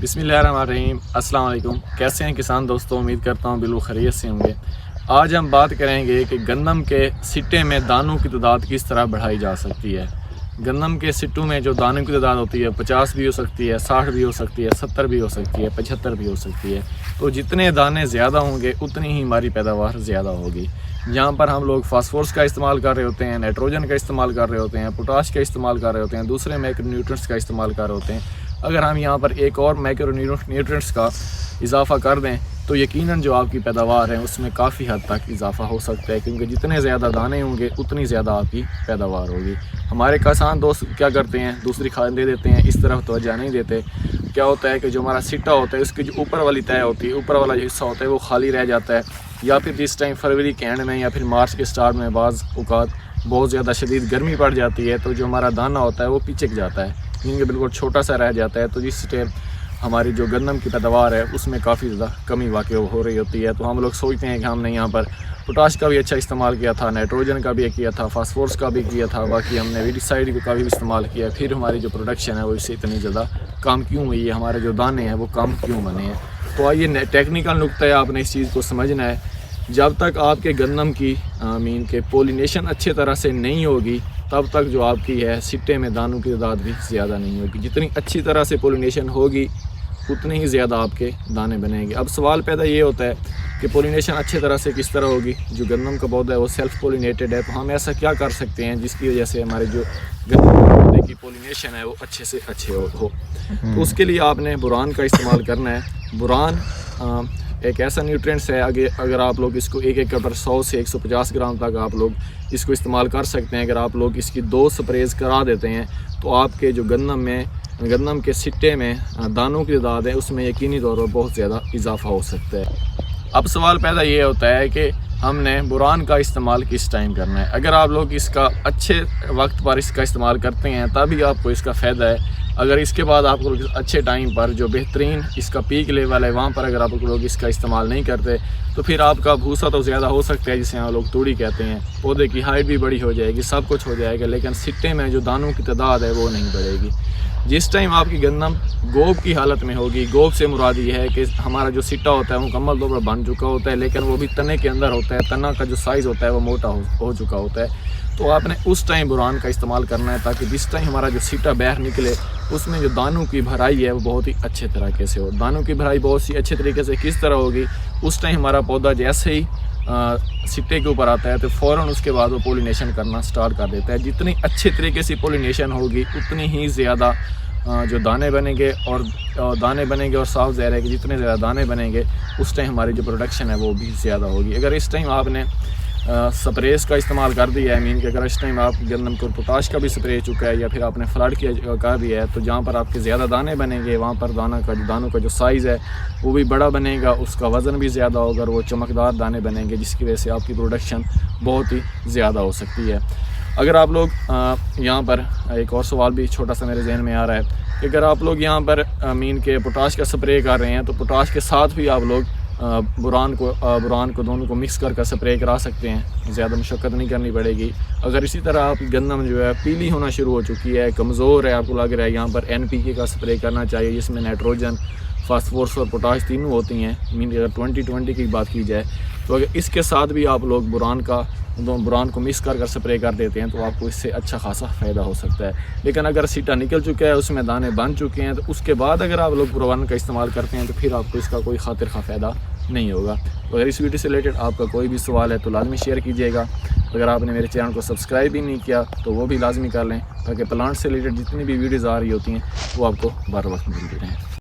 بسم اللہ الرحمن الرحیم۔ السلام علیکم، کیسے ہیں کسان دوستوں؟ امید کرتا ہوں بالکل خیریت سے ہوں گے۔ آج ہم بات کریں گے کہ گندم کے سٹے میں دانوں کی تعداد کس طرح بڑھائی جا سکتی ہے۔ گندم کے سٹوں میں جو دانوں کی تعداد ہوتی ہے 50 بھی ہو سکتی ہے، 60 بھی ہو سکتی ہے، 70 بھی ہو سکتی ہے، 75 بھی ہو سکتی ہے۔ تو جتنے دانے زیادہ ہوں گے اتنی ہی ہماری پیداوار زیادہ ہوگی۔ جہاں پر ہم لوگ فاسفورس کا استعمال کر رہے ہوتے ہیں، نائٹروجن کا استعمال کر رہے ہوتے ہیں، پوٹاش کا استعمال کر رہے ہوتے ہیں، دوسرے مائکرو نیوٹرنٹس کا استعمال کر رہے ہوتے ہیں، اگر ہم یہاں پر ایک اور مائکرو نیوٹرنٹس کا اضافہ کر دیں تو یقیناً جو آپ کی پیداوار ہے اس میں کافی حد تک اضافہ ہو سکتا ہے، کیونکہ جتنے زیادہ دانے ہوں گے اتنی زیادہ آپ کی پیداوار ہوگی۔ ہمارے کسان دوست کیا کرتے ہیں، دوسری کھاد دے دیتے ہیں، اس طرف توجہ نہیں دیتے۔ کیا ہوتا ہے کہ جو ہمارا سٹا ہوتا ہے اس کی جو اوپر والی تہہ ہوتی ہے، اوپر والا جو حصہ ہوتا ہے وہ خالی رہ جاتا ہے، یا پھر جس ٹائم فروری کے اینڈ میں یا پھر مارچ کے سٹارٹ میں بعض اوقات بہت زیادہ شدید گرمی پڑ جاتی ہے تو جو ہمارا دانہ ہوتا ہے وہ پچک جاتا ہے، کیونکہ بالکل چھوٹا سا رہ جاتا ہے۔ تو جس ٹائم ہماری جو گندم کی پیداوار ہے اس میں کافی زیادہ کمی واقع ہو رہی ہوتی ہے، تو ہم لوگ سوچتے ہیں کہ ہم نے یہاں پر پوٹاش کا بھی اچھا استعمال کیا تھا، نائٹروجن کا بھی کیا تھا، فاسفورس کا بھی کیا تھا، باقی ہم نے ویڈیسائڈ کا بھی استعمال کیا، پھر ہماری جو پروڈکشن ہے وہ اس سے اتنی زیادہ کم کیوں ہوئی ہے، ہمارے جو دانے ہیں وہ کم کیوں بنے ہیں۔ تو آئیے ٹیکنیکل نقطہ ہے، آپ نے اس چیز کو سمجھنا ہے۔ جب تک آپ کے گندم کی کے پولینیشن اچھے طرح سے نہیں ہوگی تب تک جو آپ کی ہے سٹے میں دانوں کی تعداد بھی زیادہ نہیں ہوگی۔ جتنی اچھی طرح سے پولینیشن ہوگی اتنے ہی زیادہ آپ کے دانے بنیں گے۔ اب سوال پیدا یہ ہوتا ہے کہ پولینیشن اچھے طرح سے کس طرح ہوگی؟ جو گندم کا پودا ہے وہ سیلف پولینیٹڈ ہے، تو ہم ایسا کیا کر سکتے ہیں جس کی وجہ سے ہمارے جو گندم کے پودے کی پولینیشن ہے وہ اچھے سے اچھے ہو۔ تو اس کے لیے آپ نے بوران کا استعمال کرنا ہے۔ بوران ایک ایسا نیوٹرینٹس ہے، اگر آپ لوگ اس کو ایک ایکڑ پر 100 سے 150 گرام تک آپ لوگ اس کو استعمال کر سکتے ہیں۔ اگر آپ لوگ اس کی 2 سپریز کرا دیتے ہیں تو آپ کے جو گندم کے سٹے میں دانوں کی تعداد ہے اس میں یقینی طور پر بہت زیادہ اضافہ ہو سکتا ہے۔ اب سوال پیدا یہ ہوتا ہے کہ ہم نے بوران کا استعمال کس ٹائم کرنا ہے؟ اگر آپ لوگ اس کا اچھے وقت پر اس کا استعمال کرتے ہیں تبھی آپ کو اس کا فائدہ ہے۔ اگر اس کے بعد آپ لوگ اچھے ٹائم پر جو بہترین اس کا پیک لیول ہے وہاں پر اگر آپ لوگ اس کا استعمال نہیں کرتے تو پھر آپ کا بھوسا تو زیادہ ہو سکتا ہے، جسے ہم لوگ توڑی کہتے ہیں، پودے کی ہائٹ بھی بڑی ہو جائے گی، سب کچھ ہو جائے گا، لیکن سٹے میں جو دانوں کی تعداد ہے وہ نہیں بڑھے گی۔ جس ٹائم آپ کی گندم گوب کی حالت میں ہوگی، گوب سے مراد یہ ہے کہ ہمارا جو سٹا ہوتا ہے وہ مکمل طور پر بن چکا ہوتا ہے لیکن وہ بھی تنے کے اندر ہوتا ہے، تنا کا جو سائز ہوتا ہے وہ موٹا ہو چکا ہوتا ہے، تو آپ نے اس ٹائم بوران کا استعمال کرنا ہے تاکہ جس ٹائم ہمارا جو سٹا باہر نکلے اس میں جو دانوں کی بھرائی ہے وہ بہت ہی اچھے طریقے سے ہو۔ دانوں کی بھرائی بہت سی اچھے طریقے سے کس طرح ہوگی؟ اس ٹائم ہمارا پودا جیسے ہی سٹے کے اوپر آتا ہے تو فوراً اس کے بعد وہ پولینیشن کرنا سٹارٹ کر دیتا ہے۔ جتنی اچھے طریقے سے پولینیشن ہوگی اتنی ہی زیادہ جو دانے بنیں گے اور صاف ظاہر ہے کہ جتنے زیادہ دانے بنیں گے اس ٹائم ہماری جو پروڈکشن ہے وہ بھی زیادہ ہوگی۔ اگر اس ٹائم آپ نے سپریز کا استعمال کر دیا ہے، کہ اگر اس ٹائم آپ گندم کو پوٹاش کا بھی سپرے چکا ہے یا پھر آپ نے فلڈ کیا کر دیا ہے تو جہاں پر آپ کے زیادہ دانے بنیں گے وہاں پر دانوں کا جو سائز ہے وہ بھی بڑا بنے گا، اس کا وزن بھی زیادہ ہوگا اور وہ چمکدار دانے بنیں گے، جس کی وجہ سے آپ کی پروڈکشن بہت ہی زیادہ ہو سکتی ہے۔ اگر آپ لوگ یہاں پر ایک اور سوال بھی چھوٹا سا میرے ذہن میں آ رہا ہے کہ اگر آپ لوگ یہاں پر کے پوٹاش کا سپرے کر رہے ہیں تو پوٹاش کے ساتھ بھی آپ لوگ بوران کو دونوں کو مکس کر سپرے کرا سکتے ہیں، زیادہ مشقت نہیں کرنی پڑے گی۔ اگر اسی طرح آپ گندم جو ہے پیلی ہونا شروع ہو چکی ہے، کمزور ہے، آپ کو لگ رہا ہے یہاں پر NPK کا سپرے کرنا چاہیے جس میں نائٹروجن، فاسفورس اور پوٹاش تینوں ہوتی ہیں، اگر 20-20 کی بات کی جائے تو اگر اس کے ساتھ بھی آپ لوگ بوران کو مکس کر سپرے کر دیتے ہیں تو آپ کو اس سے اچھا خاصا فائدہ ہو سکتا ہے۔ لیکن اگر سیٹا نکل چکا ہے، اس میں دانے بن چکے ہیں، تو اس کے بعد اگر آپ لوگ بوران کا استعمال کرتے ہیں تو پھر آپ کو اس کا کوئی خاطر خواہ فائدہ نہیں ہوگا۔ تو اگر اس ویڈیو سے ریلیٹڈ آپ کا کوئی بھی سوال ہے تو لازمی شیئر کیجیے گا۔ اگر آپ نے میرے چینل کو سبسکرائب بھی نہیں کیا تو وہ بھی لازمی کر لیں تاکہ پلانٹ سے ریلیٹڈ جتنی بھی ویڈیوز آ رہی ہوتی ہیں وہ آپ کو بر وقت ملتی رہیں۔